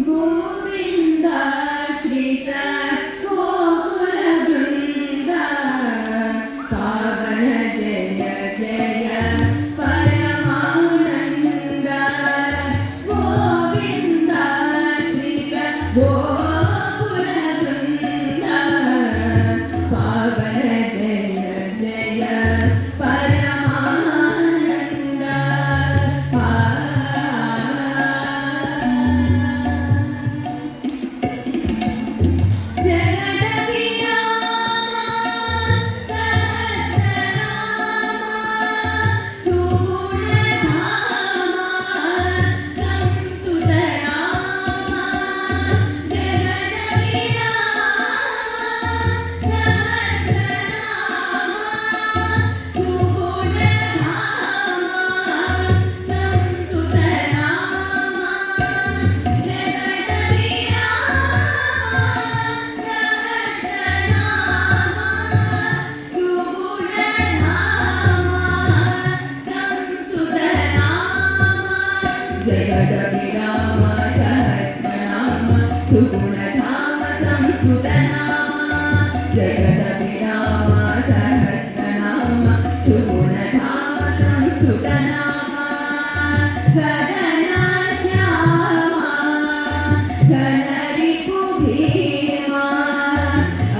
गोविन्द श्रीत गोकुलवृन्द पावन जय जय परमानन्द गोविन्द श्रीत गोकुलवृन्द पावन जय जय परमानन्द जगदभिराम सहस्रनाम सुगुणधाम संस्कृतनाम जगदभिराम सहस्रनाम सुगुणधाम संस्कृतनाम गगनश्यामा घनरिपुभीमा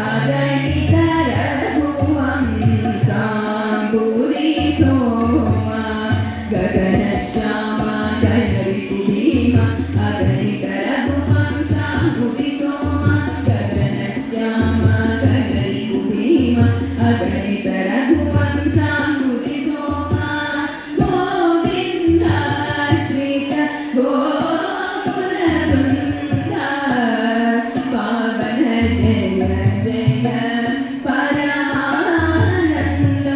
अगणित रघुवंशा भुरिसोमा गगनश्यामा घनरिपुभीमा अगणित रघुवंशा भुरिसोमा गगनश्यामा घनरिपुभीमा अगणित रघुवंशा भुरिसोमा गोविन्द श्रीत गोकुलवृन्द पावन जय जय परमानन्द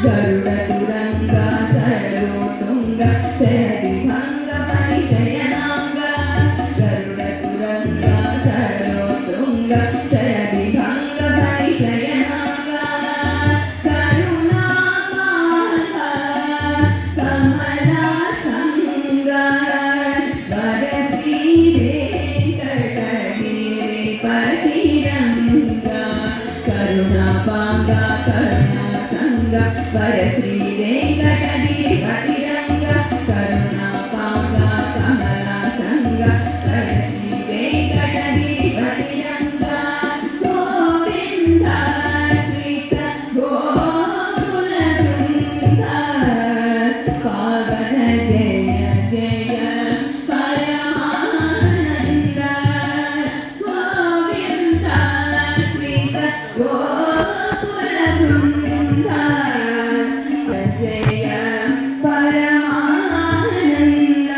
गरुडतुरङ्ग सरोतुङ्ग शरदिभङ्ग परिशयनाङ्ग गरुडतुरङ्ग सरोतुङ्ग शरदिभङ्ग परिशयनाङ्ग करुणाकान्त कमलासङ्ग वरश्रीवेङ्कटगिरिपतिरङ्ग करुणापाङ्ग वरश्री वेङ्कटगिरिपतिरङ्ग करुणापाङ्ग कमलासङ्ग वरश्री वेङ्कटगिरिपतिरङ्ग गोविन्द श्रीत गोकुलवृन्द पावन जय जय परमानन्द गोविन्द श्रीत गोकुलवृन्द जय परमानन्द